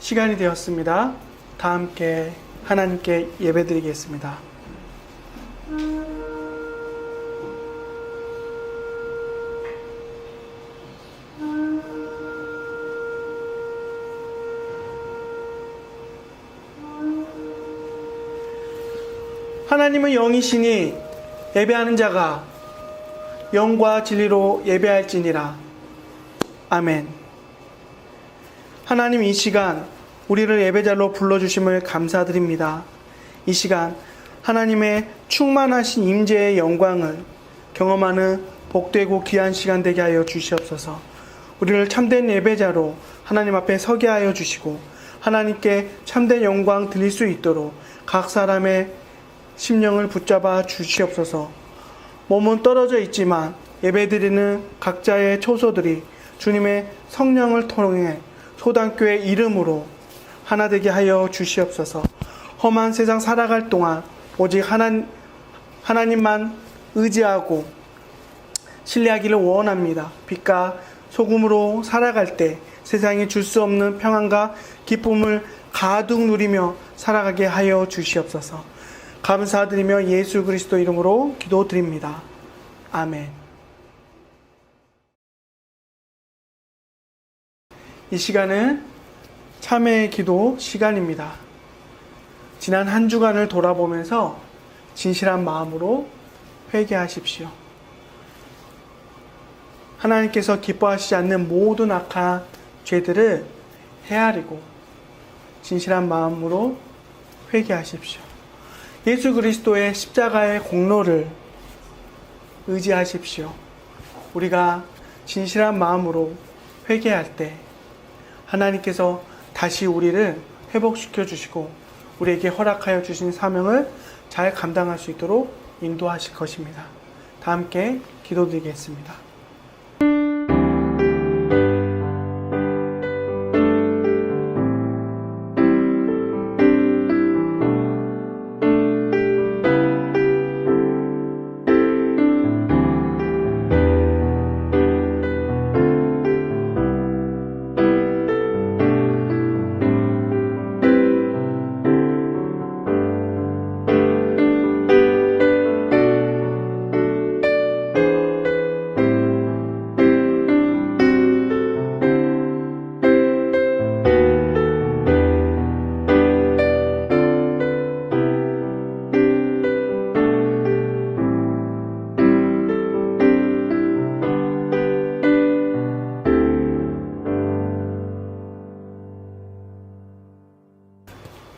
시간이 되었습니다. 다 함께 하나님께 예배드리겠습니다. 하나님은 영이시니 예배하는 자가 영과 진리로 예배할지니라. 아멘. 하나님, 이 시간 우리를 예배자로 불러주심을 감사드립니다. 이 시간 하나님의 충만하신 임재의 영광을 경험하는 복되고 귀한 시간 되게 하여 주시옵소서. 우리를 참된 예배자로 하나님 앞에 서게 하여 주시고 하나님께 참된 영광 드릴 수 있도록 각 사람의 심령을 붙잡아 주시옵소서. 몸은 떨어져 있지만 예배드리는 각자의 초소들이 주님의 성령을 통해 소단교의 이름으로 하나 되게 하여 주시옵소서. 험한 세상 살아갈 동안 오직 하나님만 의지하고 신뢰하기를 원합니다. 빛과 소금으로 살아갈 때 세상이 줄 수 없는 평안과 기쁨을 가득 누리며 살아가게 하여 주시옵소서. 감사드리며 예수 그리스도 이름으로 기도드립니다. 아멘. 이 시간은 참회의 기도 시간입니다. 지난 한 주간을 돌아보면서 진실한 마음으로 회개하십시오. 하나님께서 기뻐하시지 않는 모든 악한 죄들을 헤아리고 진실한 마음으로 회개하십시오. 예수 그리스도의 십자가의 공로를 의지하십시오. 우리가 진실한 마음으로 회개할 때 하나님께서 다시 우리를 회복시켜 주시고 우리에게 허락하여 주신 사명을 잘 감당할 수 있도록 인도하실 것입니다. 다 함께 기도드리겠습니다.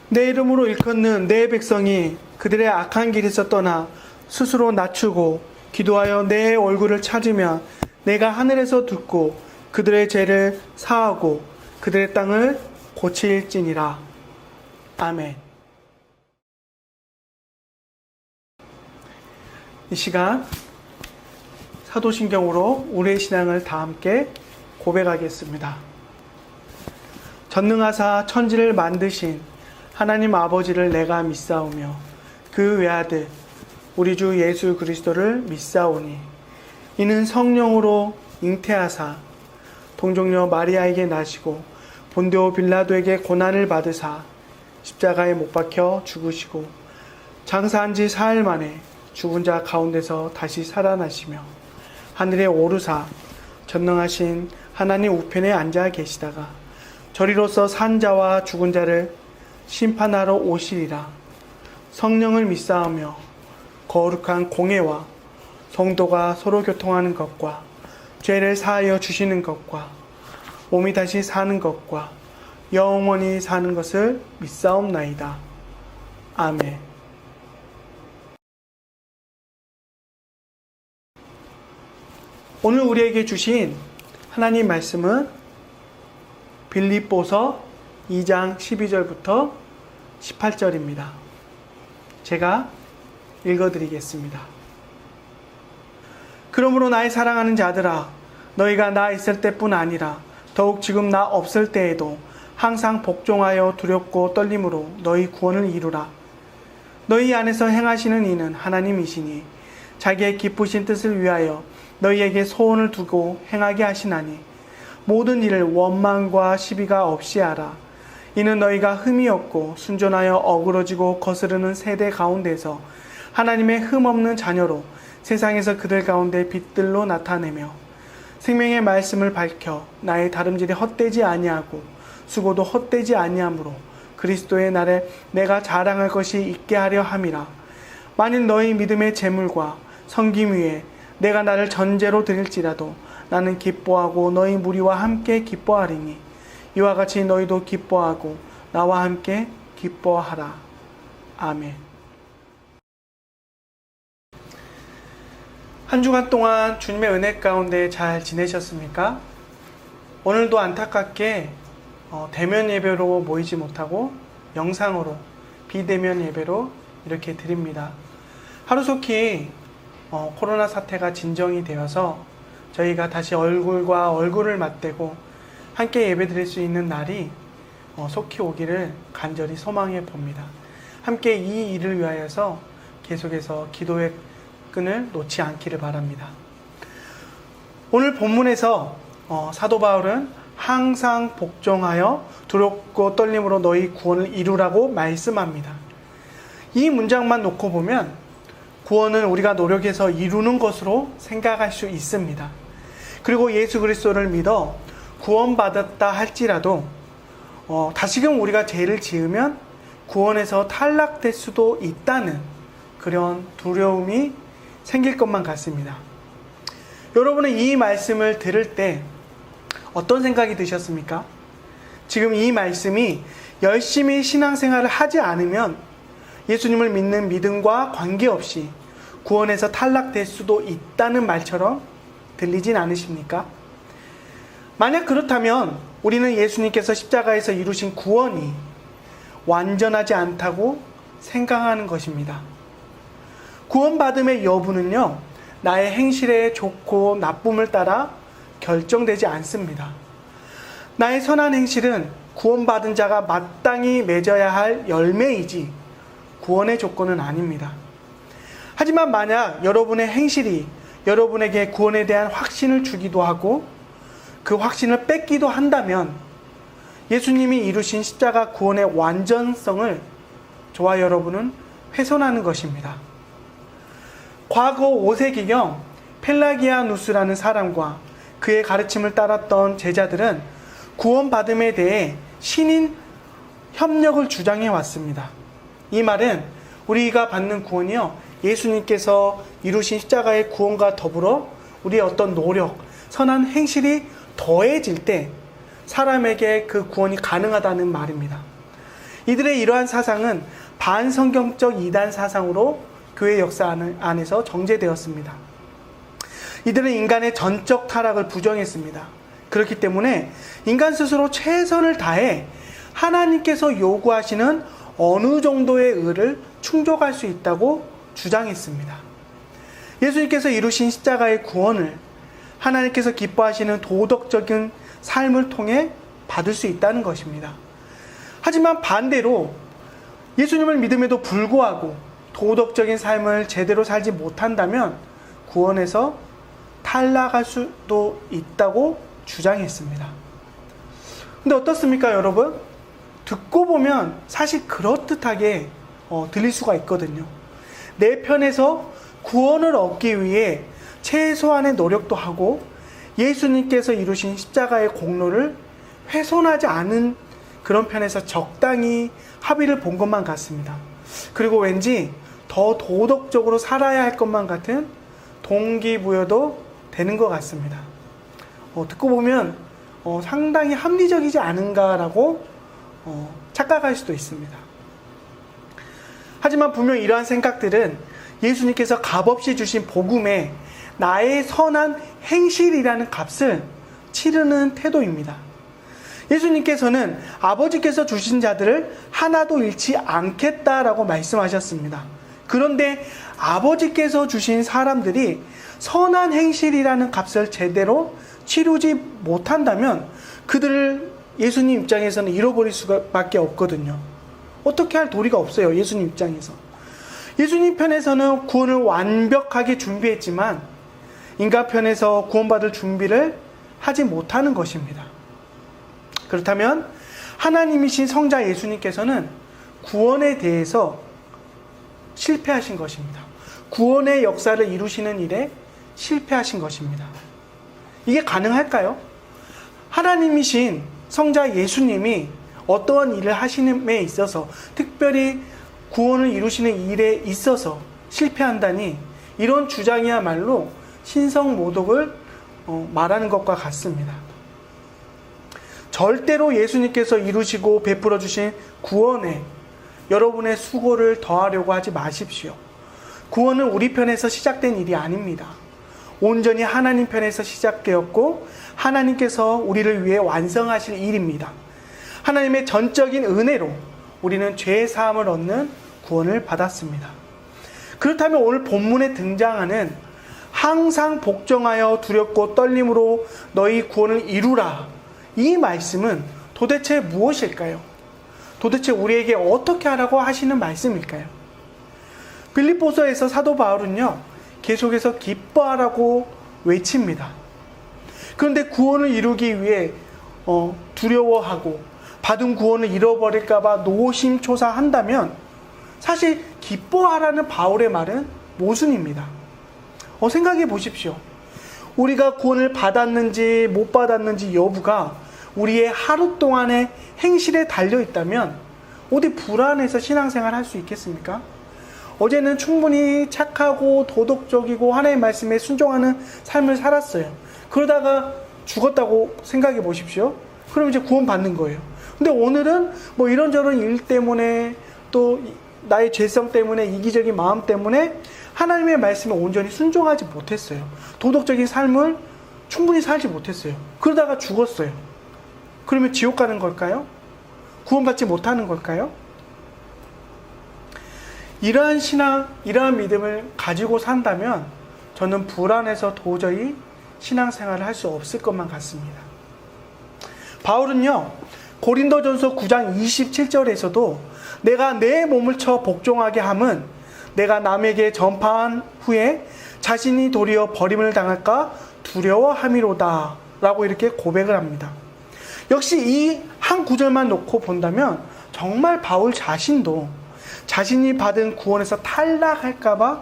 내 이름으로 일컫는 내 백성이 그들의 악한 길에서 떠나 스스로 낮추고 기도하여 내 얼굴을 찾으면 내가 하늘에서 듣고 그들의 죄를 사하고 그들의 땅을 고칠지니라. 아멘. 이 시간 사도신경으로 우리의 신앙을 다 함께 고백하겠습니다. 전능하사 천지를 만드신 하나님 아버지를 내가 믿사오며 그 외아들 우리 주 예수 그리스도를 믿사오니 이는 성령으로 잉태하사 동정녀 마리아에게 나시고 본디오 빌라도에게 고난을 받으사 십자가에 못 박혀 죽으시고 장사한 지 사흘 만에 죽은 자 가운데서 다시 살아나시며 하늘에 오르사 전능하신 하나님 우편에 앉아 계시다가 저리로서 산 자와 죽은 자를 심판하러 오시리라. 성령을 믿사오며 거룩한 공회와 성도가 서로 교통하는 것과 죄를 사하여 주시는 것과 몸이 다시 사는 것과 영원히 사는 것을 믿사옵나이다. 아멘. 오늘 우리에게 주신 하나님 말씀은 빌립보서 2장 12절부터 18절입니다. 제가 읽어드리겠습니다. 그러므로 나의 사랑하는 자들아, 너희가 나 있을 때뿐 아니라 더욱 지금 나 없을 때에도 항상 복종하여 두렵고 떨림으로 너희 구원을 이루라. 너희 안에서 행하시는 이는 하나님이시니 자기의 기쁘신 뜻을 위하여 너희에게 소원을 두고 행하게 하시나니 모든 일을 원망과 시비가 없이 하라. 이는 너희가 흠이 없고 순전하여 어그러지고 거스르는 세대 가운데서 하나님의 흠 없는 자녀로 세상에서 그들 가운데 빛들로 나타내며 생명의 말씀을 밝혀 나의 다름질이 헛되지 아니하고 수고도 헛되지 아니하므로 그리스도의 날에 내가 자랑할 것이 있게 하려 함이라. 만일 너희 믿음의 재물과 섬김 위에 내가 나를 전제로 드릴지라도 나는 기뻐하고 너희 무리와 함께 기뻐하리니 이와 같이 너희도 기뻐하고 나와 함께 기뻐하라. 아멘. 한 주간 동안 주님의 은혜 가운데 잘 지내셨습니까? 오늘도 안타깝게 대면 예배로 모이지 못하고 영상으로 비대면 예배로 이렇게 드립니다. 하루속히 코로나 사태가 진정이 되어서 저희가 다시 얼굴과 얼굴을 맞대고 함께 예배 드릴 수 있는 날이 속히 오기를 간절히 소망해 봅니다. 함께 이 일을 위하여서 계속해서 기도의 끈을 놓지 않기를 바랍니다. 오늘 본문에서 사도 바울은 항상 복종하여 두렵고 떨림으로 너희 구원을 이루라고 말씀합니다. 이 문장만 놓고 보면 구원은 우리가 노력해서 이루는 것으로 생각할 수 있습니다. 그리고 예수 그리스도를 믿어 구원받았다 할지라도 다시금 우리가 죄를 지으면 구원에서 탈락될 수도 있다는 그런 두려움이 생길 것만 같습니다. 여러분은 이 말씀을 들을 때 어떤 생각이 드셨습니까? 지금 이 말씀이 열심히 신앙생활을 하지 않으면 예수님을 믿는 믿음과 관계없이 구원에서 탈락될 수도 있다는 말처럼 들리진 않으십니까? 만약 그렇다면 우리는 예수님께서 십자가에서 이루신 구원이 완전하지 않다고 생각하는 것입니다. 구원받음의 여부는요, 나의 행실의 좋고 나쁨을 따라 결정되지 않습니다. 나의 선한 행실은 구원받은 자가 마땅히 맺어야 할 열매이지 구원의 조건은 아닙니다. 하지만 만약 여러분의 행실이 여러분에게 구원에 대한 확신을 주기도 하고 그 확신을 뺏기도 한다면 예수님이 이루신 십자가 구원의 완전성을 저와 여러분은 훼손하는 것입니다. 과거 5세기경 펠라기아누스라는 사람과 그의 가르침을 따랐던 제자들은 구원받음에 대해 신인 협력을 주장해 왔습니다. 이 말은 우리가 받는 구원이요, 예수님께서 이루신 십자가의 구원과 더불어 우리의 어떤 노력, 선한 행실이 더해질 때 사람에게 그 구원이 가능하다는 말입니다. 이들의 이러한 사상은 반성경적 이단 사상으로 교회 역사 안에서 정제되었습니다. 이들은 인간의 전적 타락을 부정했습니다. 그렇기 때문에 인간 스스로 최선을 다해 하나님께서 요구하시는 어느 정도의 의를 충족할 수 있다고 주장했습니다. 예수님께서 이루신 십자가의 구원을 하나님께서 기뻐하시는 도덕적인 삶을 통해 받을 수 있다는 것입니다. 하지만 반대로 예수님을 믿음에도 불구하고 도덕적인 삶을 제대로 살지 못한다면 구원에서 탈락할 수도 있다고 주장했습니다. 근데 어떻습니까, 여러분? 듣고 보면 사실 그렇듯하게 들릴 수가 있거든요. 내 편에서 구원을 얻기 위해 최소한의 노력도 하고 예수님께서 이루신 십자가의 공로를 훼손하지 않은 그런 편에서 적당히 합의를 본 것만 같습니다. 그리고 왠지 더 도덕적으로 살아야 할 것만 같은 동기부여도 되는 것 같습니다. 듣고 보면 상당히 합리적이지 않은가라고 착각할 수도 있습니다. 하지만 분명 이러한 생각들은 예수님께서 값없이 주신 복음에 나의 선한 행실이라는 값을 치르는 태도입니다. 예수님께서는 아버지께서 주신 자들을 하나도 잃지 않겠다라고 말씀하셨습니다. 그런데 아버지께서 주신 사람들이 선한 행실이라는 값을 제대로 치르지 못한다면 그들을 예수님 입장에서는 잃어버릴 수밖에 없거든요. 어떻게 할 도리가 없어요, 예수님 입장에서. 예수님 편에서는 구원을 완벽하게 준비했지만 인간 편에서 구원받을 준비를 하지 못하는 것입니다. 그렇다면 하나님이신 성자 예수님께서는 구원에 대해서 실패하신 것입니다. 구원의 역사를 이루시는 일에 실패하신 것입니다. 이게 가능할까요? 하나님이신 성자 예수님이 어떠한 일을 하시는에 있어서, 특별히 구원을 이루시는 일에 있어서 실패한다니, 이런 주장이야말로 신성모독을 말하는 것과 같습니다. 절대로 예수님께서 이루시고 베풀어 주신 구원에 여러분의 수고를 더하려고 하지 마십시오. 구원은 우리 편에서 시작된 일이 아닙니다. 온전히 하나님 편에서 시작되었고 하나님께서 우리를 위해 완성하실 일입니다. 하나님의 전적인 은혜로 우리는 죄 사함을 얻는 구원을 받았습니다. 그렇다면 오늘 본문에 등장하는 항상 복종하여 두렵고 떨림으로 너희 구원을 이루라, 이 말씀은 도대체 무엇일까요? 도대체 우리에게 어떻게 하라고 하시는 말씀일까요? 빌립보서에서 사도 바울은요, 계속해서 기뻐하라고 외칩니다. 그런데 구원을 이루기 위해 두려워하고 받은 구원을 잃어버릴까봐 노심초사한다면 사실 기뻐하라는 바울의 말은 모순입니다. 생각해 보십시오. 우리가 구원을 받았는지 못 받았는지 여부가 우리의 하루 동안의 행실에 달려있다면 어디 불안해서 신앙생활 할 수 있겠습니까? 어제는 충분히 착하고 도덕적이고 하나님의 말씀에 순종하는 삶을 살았어요. 그러다가 죽었다고 생각해 보십시오. 그럼 이제 구원 받는 거예요. 근데 오늘은 뭐 이런저런 일 때문에 또 나의 죄성 때문에 이기적인 마음 때문에 하나님의 말씀에 온전히 순종하지 못했어요. 도덕적인 삶을 충분히 살지 못했어요. 그러다가 죽었어요. 그러면 지옥 가는 걸까요? 구원받지 못하는 걸까요? 이러한 신앙, 이러한 믿음을 가지고 산다면 저는 불안해서 도저히 신앙생활을 할 수 없을 것만 같습니다. 바울은요, 고린도전서 9장 27절에서도 내가 내 몸을 쳐 복종하게 함은 내가 남에게 전파한 후에 자신이 도리어 버림을 당할까 두려워함이로다 라고 이렇게 고백을 합니다. 역시 이 한 구절만 놓고 본다면 정말 바울 자신도 자신이 받은 구원에서 탈락할까봐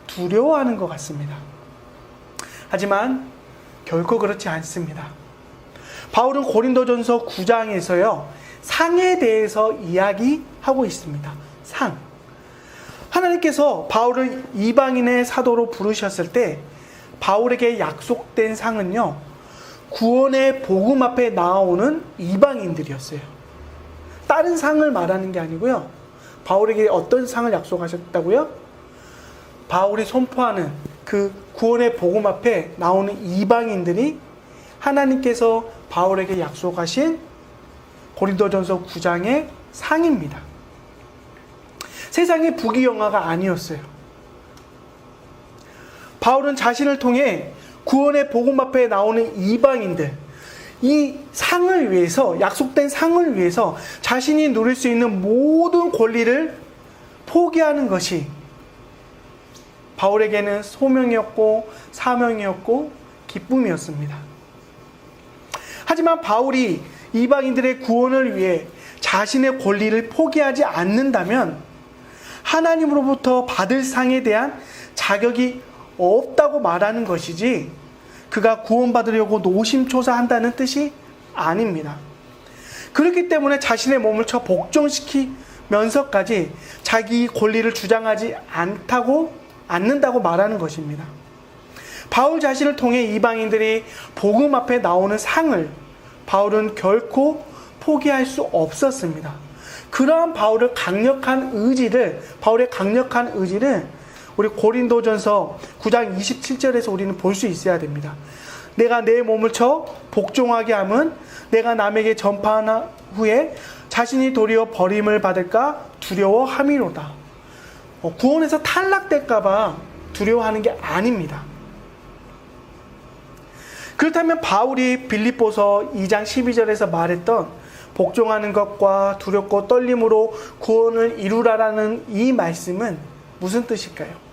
두려워하는 것 같습니다. 하지만 결코 그렇지 않습니다. 바울은 고린도전서 9장에서요, 상에 대해서 이야기하고 있습니다. 상. 하나님께서 바울을 이방인의 사도로 부르셨을 때 바울에게 약속된 상은요, 구원의 복음 앞에 나오는 이방인들이었어요. 다른 상을 말하는 게 아니고요. 바울에게 어떤 상을 약속하셨다고요? 바울이 선포하는 그 구원의 복음 앞에 나오는 이방인들이 하나님께서 바울에게 약속하신 고린도전서 9장의 상입니다. 세상의 부귀영화가 아니었어요. 바울은 자신을 통해 구원의 복음 앞에 나오는 이방인들, 이 상을 위해서, 약속된 상을 위해서 자신이 누릴 수 있는 모든 권리를 포기하는 것이 바울에게는 소명이었고 사명이었고 기쁨이었습니다. 하지만 바울이 이방인들의 구원을 위해 자신의 권리를 포기하지 않는다면 하나님으로부터 받을 상에 대한 자격이 없다고 말하는 것이지 그가 구원받으려고 노심초사한다는 뜻이 아닙니다. 그렇기 때문에 자신의 몸을 쳐 복종시키면서까지 자기 권리를 주장하지 않는다고 말하는 것입니다. 바울 자신을 통해 이방인들이 복음 앞에 나오는 상을 바울은 결코 포기할 수 없었습니다. 그러한 바울의 강력한 의지를 우리 고린도전서 9장 27절에서 우리는 볼 수 있어야 됩니다. 내가 내 몸을 쳐 복종하게 함은 내가 남에게 전파한 후에 자신이 도리어 버림을 받을까 두려워함이로다. 구원에서 탈락될까봐 두려워하는 게 아닙니다. 그렇다면 바울이 빌립보서 2장 12절에서 말했던 복종하는 것과 두렵고 떨림으로 구원을 이루라라는 이 말씀은 무슨 뜻일까요?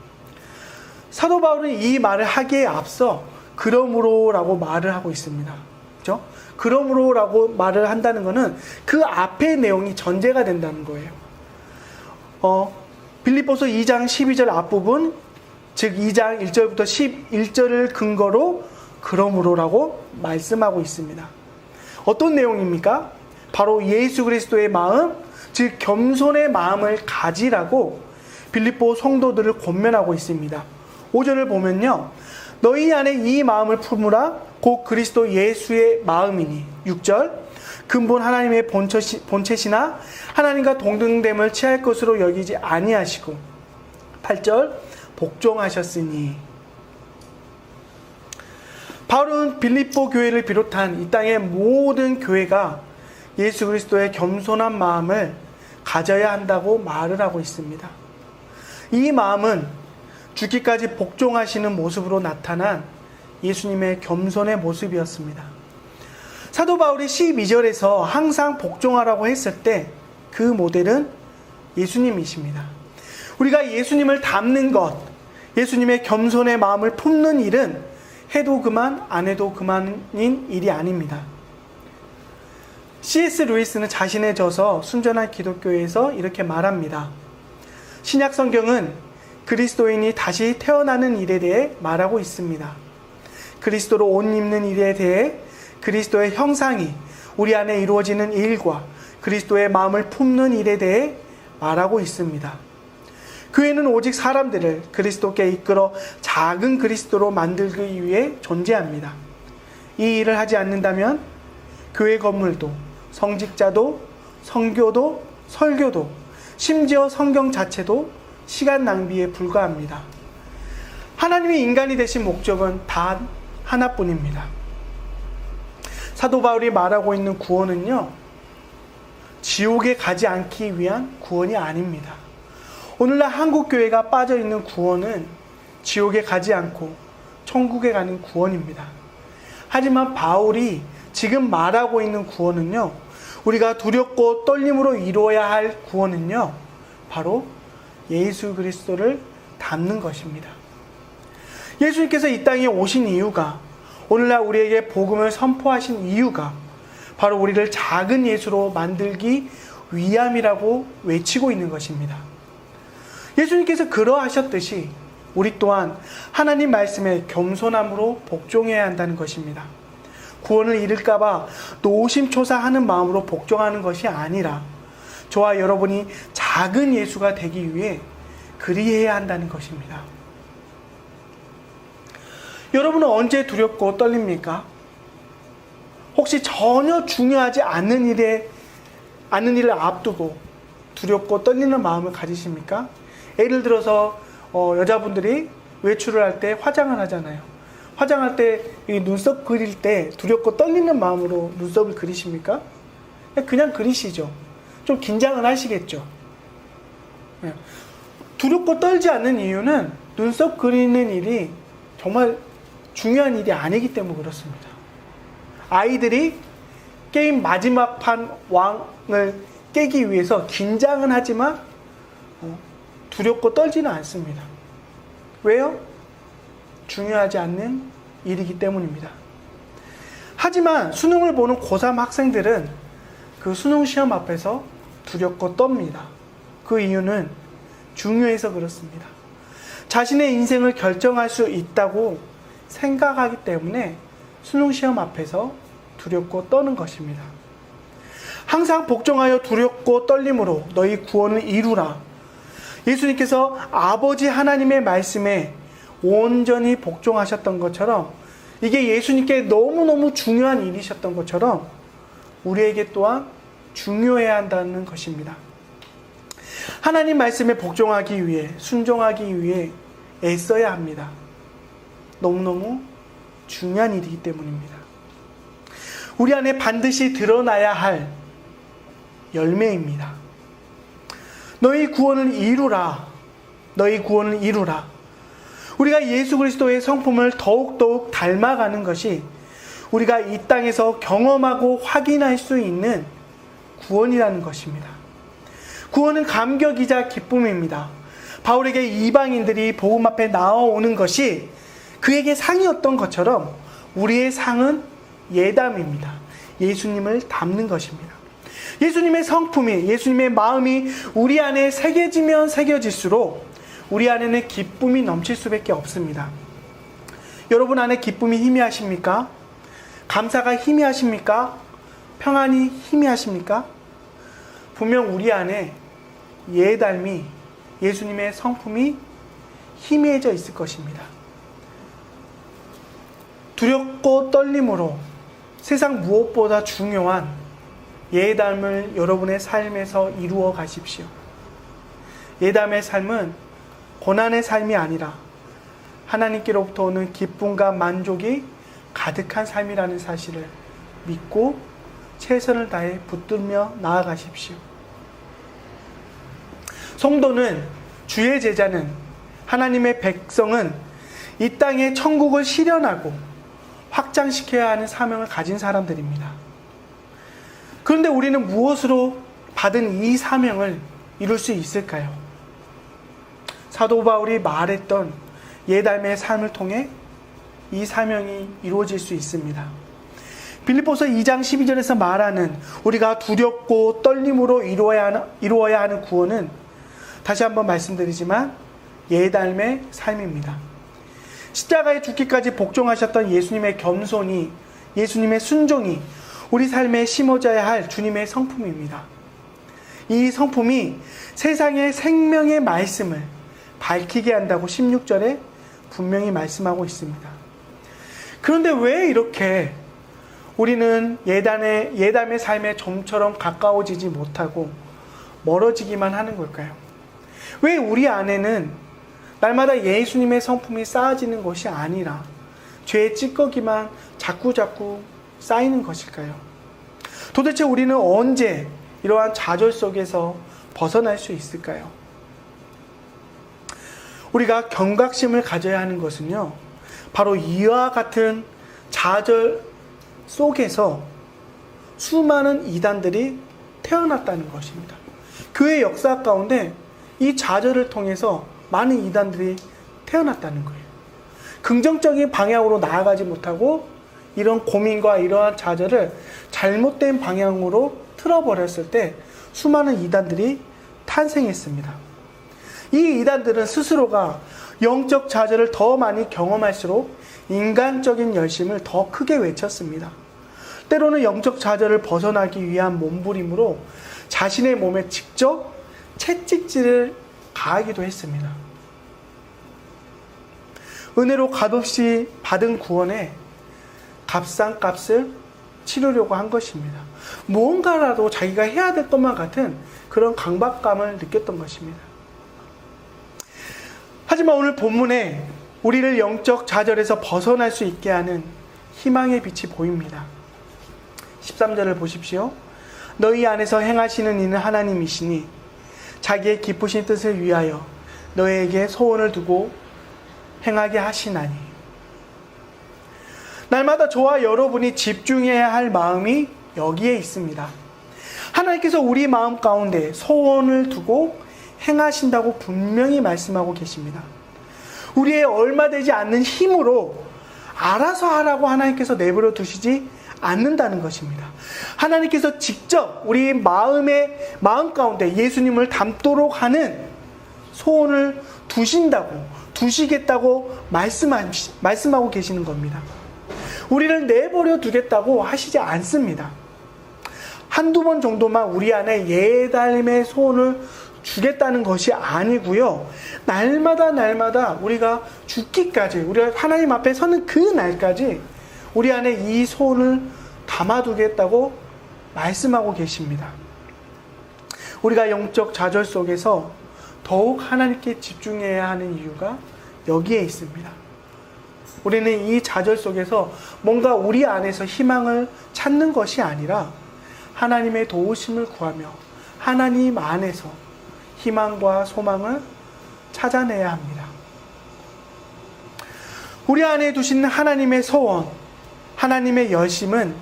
사도 바울은 이 말을 하기에 앞서 그러므로라고 말을 하고 있습니다. 그렇죠? 그러므로라고 말을 한다는 것은 그 앞의 내용이 전제가 된다는 거예요. 빌립보서 2장 12절 앞부분, 즉 2장 1절부터 11절을 근거로 그러므로라고 말씀하고 있습니다. 어떤 내용입니까? 바로 예수 그리스도의 마음, 즉 겸손의 마음을 가지라고 빌립보 성도들을 권면하고 있습니다. 5절을 보면요, 너희 안에 이 마음을 품으라 곧 그리스도 예수의 마음이니. 6절, 근본 하나님의 본체시나 하나님과 동등됨을 취할 것으로 여기지 아니하시고. 8절, 복종하셨으니. 바울은 빌립보 교회를 비롯한 이 땅의 모든 교회가 예수 그리스도의 겸손한 마음을 가져야 한다고 말을 하고 있습니다. 이 마음은 죽기까지 복종하시는 모습으로 나타난 예수님의 겸손의 모습이었습니다. 사도 바울이 12절에서 항상 복종하라고 했을 때 그 모델은 예수님이십니다. 우리가 예수님을 닮는 것, 예수님의 겸손의 마음을 품는 일은 해도 그만 안 해도 그만인 일이 아닙니다. C.S. 루이스는 자신의 저서 순전한 기독교에서 이렇게 말합니다. 신약 성경은 그리스도인이 다시 태어나는 일에 대해 말하고 있습니다. 그리스도로 옷 입는 일에 대해 그리스도의 형상이 우리 안에 이루어지는 일과 그리스도의 마음을 품는 일에 대해 말하고 있습니다. 교회는 오직 사람들을 그리스도께 이끌어 작은 그리스도로 만들기 위해 존재합니다. 이 일을 하지 않는다면 교회 건물도, 성직자도, 선교도, 설교도, 심지어 성경 자체도 시간 낭비에 불과합니다. 하나님이 인간이 되신 목적은 단 하나뿐입니다. 사도 바울이 말하고 있는 구원은요, 지옥에 가지 않기 위한 구원이 아닙니다. 오늘날 한국교회가 빠져있는 구원은 지옥에 가지 않고 천국에 가는 구원입니다. 하지만 바울이 지금 말하고 있는 구원은요, 우리가 두렵고 떨림으로 이루어야 할 구원은요, 바로 예수 그리스도를 닮는 것입니다. 예수님께서 이 땅에 오신 이유가, 오늘날 우리에게 복음을 선포하신 이유가 바로 우리를 작은 예수로 만들기 위함이라고 외치고 있는 것입니다. 예수님께서 그러하셨듯이 우리 또한 하나님 말씀에 겸손함으로 복종해야 한다는 것입니다. 구원을 잃을까봐 노심초사하는 마음으로 복종하는 것이 아니라 저와 여러분이 작은 예수가 되기 위해 그리해야 한다는 것입니다. 여러분은 언제 두렵고 떨립니까? 혹시 전혀 중요하지 않는 일을 앞두고 두렵고 떨리는 마음을 가지십니까? 예를 들어서 여자분들이 외출을 할 때 화장을 하잖아요. 화장할 때 눈썹 그릴 때 두렵고 떨리는 마음으로 눈썹을 그리십니까? 그냥 그리시죠. 좀 긴장을 하시겠죠. 두렵고 떨지 않는 이유는 눈썹 그리는 일이 정말 중요한 일이 아니기 때문에 그렇습니다. 아이들이 게임 마지막 판 왕을 깨기 위해서 긴장은 하지만 두렵고 떨지는 않습니다. 왜요? 중요하지 않는 일이기 때문입니다. 하지만 수능을 보는 고3 학생들은 그 수능 시험 앞에서 두렵고 떱니다. 그 이유는 중요해서 그렇습니다. 자신의 인생을 결정할 수 있다고 생각하기 때문에 수능 시험 앞에서 두렵고 떠는 것입니다. 항상 복종하여 두렵고 떨림으로 너희 구원을 이루라. 예수님께서 아버지 하나님의 말씀에 온전히 복종하셨던 것처럼, 이게 예수님께 너무너무 중요한 일이셨던 것처럼 우리에게 또한 중요해야 한다는 것입니다. 하나님 말씀에 복종하기 위해, 순종하기 위해 애써야 합니다. 너무너무 중요한 일이기 때문입니다. 우리 안에 반드시 드러나야 할 열매입니다. 너희 구원을 이루라. 너희 구원을 이루라. 우리가 예수 그리스도의 성품을 더욱더욱 닮아가는 것이 우리가 이 땅에서 경험하고 확인할 수 있는 구원이라는 것입니다. 구원은 감격이자 기쁨입니다. 바울에게 이방인들이 복음 앞에 나와오는 것이 그에게 상이었던 것처럼 우리의 상은 예담입니다. 예수님을 닮는 것입니다. 예수님의 성품이, 예수님의 마음이 우리 안에 새겨지면 새겨질수록 우리 안에는 기쁨이 넘칠 수밖에 없습니다. 여러분 안에 기쁨이 희미하십니까? 감사가 희미하십니까? 평안이 희미하십니까? 분명 우리 안에 예닮이, 예수님의 성품이 희미해져 있을 것입니다. 두렵고 떨림으로 세상 무엇보다 중요한 예담을 여러분의 삶에서 이루어 가십시오. 예담의 삶은 고난의 삶이 아니라 하나님께로부터 오는 기쁨과 만족이 가득한 삶이라는 사실을 믿고 최선을 다해 붙들며 나아가십시오. 성도는, 주의 제자는, 하나님의 백성은 이 땅에 천국을 실현하고 확장시켜야 하는 사명을 가진 사람들입니다. 그런데 우리는 무엇으로 받은 이 사명을 이룰 수 있을까요? 사도 바울이 말했던 예담의 삶을 통해 이 사명이 이루어질 수 있습니다. 빌립보서 2장 12절에서 말하는 우리가 두렵고 떨림으로 이루어야 하는 구원은 다시 한번 말씀드리지만 예담의 삶입니다. 십자가에 죽기까지 복종하셨던 예수님의 겸손이, 예수님의 순종이 우리 삶에 심어져야 할 주님의 성품입니다. 이 성품이 세상의 생명의 말씀을 밝히게 한다고 16절에 분명히 말씀하고 있습니다. 그런데 왜 이렇게 우리는 예담의 삶에 좀처럼 가까워지지 못하고 멀어지기만 하는 걸까요? 왜 우리 안에는 날마다 예수님의 성품이 쌓아지는 것이 아니라 죄의 찌꺼기만 자꾸자꾸 쌓이는 것일까요? 도대체 우리는 언제 이러한 좌절 속에서 벗어날 수 있을까요? 우리가 경각심을 가져야 하는 것은요, 바로 이와 같은 좌절 속에서 수많은 이단들이 태어났다는 것입니다. 교회 역사 가운데 이 좌절을 통해서 많은 이단들이 태어났다는 거예요. 긍정적인 방향으로 나아가지 못하고 이런 고민과 이러한 좌절을 잘못된 방향으로 틀어버렸을 때 수많은 이단들이 탄생했습니다. 이 이단들은 스스로가 영적 좌절을 더 많이 경험할수록 인간적인 열심을 더 크게 외쳤습니다. 때로는 영적 좌절을 벗어나기 위한 몸부림으로 자신의 몸에 직접 채찍질을 가하기도 했습니다. 은혜로 값없이 받은 구원에 값싼 값을 치르려고 한 것입니다. 무언가라도 자기가 해야 될 것만 같은 그런 강박감을 느꼈던 것입니다. 하지만 오늘 본문에 우리를 영적 좌절에서 벗어날 수 있게 하는 희망의 빛이 보입니다. 13절을 보십시오. 너희 안에서 행하시는 이는 하나님이시니 자기의 기쁘신 뜻을 위하여 너희에게 소원을 두고 행하게 하시나니. 날마다 저와 여러분이 집중해야 할 마음이 여기에 있습니다. 하나님께서 우리 마음 가운데 소원을 두고 행하신다고 분명히 말씀하고 계십니다. 우리의 얼마 되지 않는 힘으로 알아서 하라고 하나님께서 내버려 두시지 않는다는 것입니다. 하나님께서 직접 우리 마음 가운데 예수님을 닮도록 하는 소원을 두시겠다고 말씀하고 계시는 겁니다. 우리를 내버려 두겠다고 하시지 않습니다. 한두 번 정도만 우리 안에 예담의 소원을 주겠다는 것이 아니고요. 날마다 우리가 죽기까지, 우리가 하나님 앞에 서는 그 날까지 우리 안에 이 소원을 담아두겠다고 말씀하고 계십니다. 우리가 영적 좌절 속에서 더욱 하나님께 집중해야 하는 이유가 여기에 있습니다. 우리는 이 좌절 속에서 뭔가 우리 안에서 희망을 찾는 것이 아니라 하나님의 도우심을 구하며 하나님 안에서 희망과 소망을 찾아내야 합니다. 우리 안에 두신 하나님의 소원, 하나님의 열심은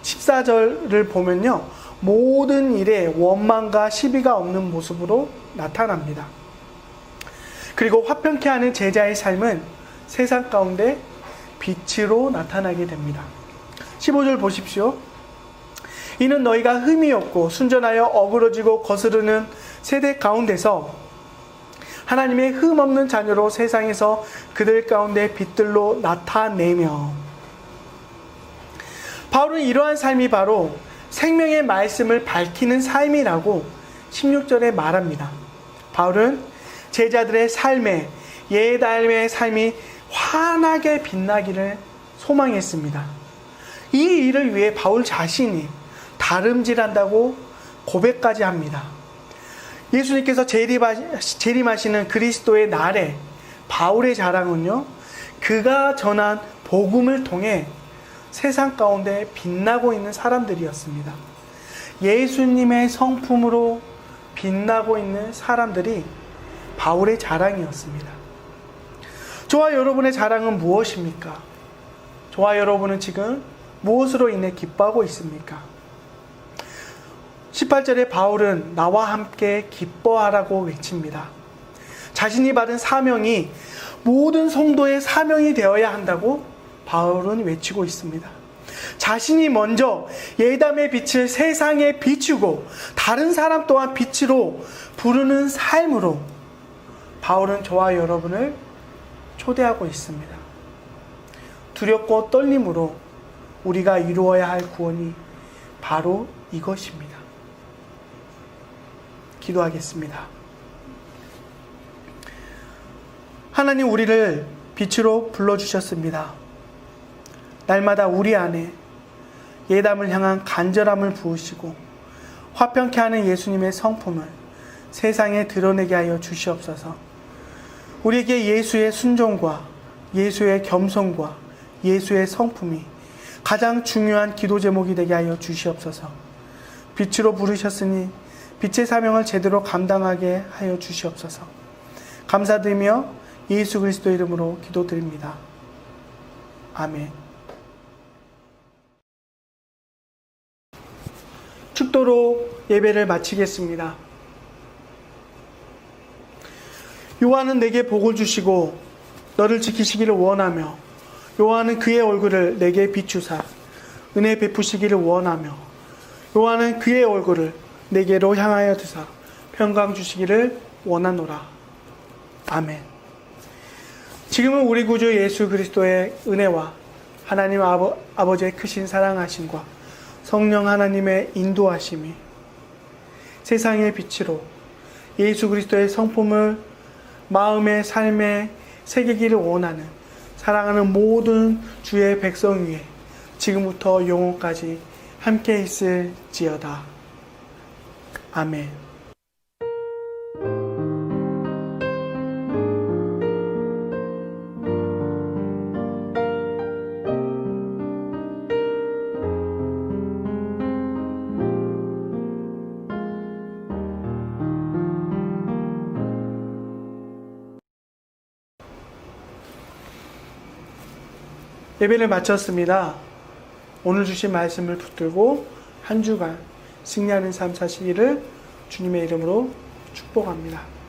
14절을 보면요, 모든 일에 원망과 시비가 없는 모습으로 나타납니다. 그리고 화평케 하는 제자의 삶은 세상 가운데 빛으로 나타나게 됩니다. 15절 보십시오. 이는 너희가 흠이 없고 순전하여 어그러지고 거스르는 세대 가운데서 하나님의 흠 없는 자녀로 세상에서 그들 가운데 빛들로 나타내며. 바울은 이러한 삶이 바로 생명의 말씀을 밝히는 삶이라고 16절에 말합니다. 바울은 제자들의 삶에 예담의 삶이 환하게 빛나기를 소망했습니다. 이 일을 위해 바울 자신이 다름질한다고 고백까지 합니다. 예수님께서 재림하시는 그리스도의 날에 바울의 자랑은요, 그가 전한 복음을 통해 세상 가운데 빛나고 있는 사람들이었습니다. 예수님의 성품으로 빛나고 있는 사람들이 바울의 자랑이었습니다. 저와 여러분의 자랑은 무엇입니까? 저와 여러분은 지금 무엇으로 인해 기뻐하고 있습니까? 18절에 바울은 나와 함께 기뻐하라고 외칩니다. 자신이 받은 사명이 모든 성도의 사명이 되어야 한다고 바울은 외치고 있습니다. 자신이 먼저 예담의 빛을 세상에 비추고 다른 사람 또한 빛으로 부르는 삶으로 바울은 저와 여러분을 초대하고 있습니다. 두렵고 떨림으로 우리가 이루어야 할 구원이 바로 이것입니다. 기도하겠습니다. 하나님, 우리를 빛으로 불러주셨습니다. 날마다 우리 안에 예담을 향한 간절함을 부으시고 화평케 하는 예수님의 성품을 세상에 드러내게 하여 주시옵소서. 우리에게 예수의 순종과 예수의 겸손과 예수의 성품이 가장 중요한 기도 제목이 되게 하여 주시옵소서. 빛으로 부르셨으니 빛의 사명을 제대로 감당하게 하여 주시옵소서. 감사드리며 예수 그리스도 이름으로 기도드립니다. 아멘. 축도로 예배를 마치겠습니다. 요한은 내게 복을 주시고 너를 지키시기를 원하며 요한은 그의 얼굴을 내게 비추사 은혜 베푸시기를 원하며 요한은 그의 얼굴을 내게로 향하여 드사 평강 주시기를 원하노라. 아멘. 지금은 우리 구주 예수 그리스도의 은혜와 하나님 아버지의 크신 사랑하심과 성령 하나님의 인도하심이 세상의 빛으로 예수 그리스도의 성품을 마음의 삶에 새기기를 원하는 사랑하는 모든 주의 백성 위에 지금부터 영원까지 함께 있을지어다. 아멘. 예배를 마쳤습니다. 오늘 주신 말씀을 붙들고 한 주간 승리하는 삶 사시기를 주님의 이름으로 축복합니다.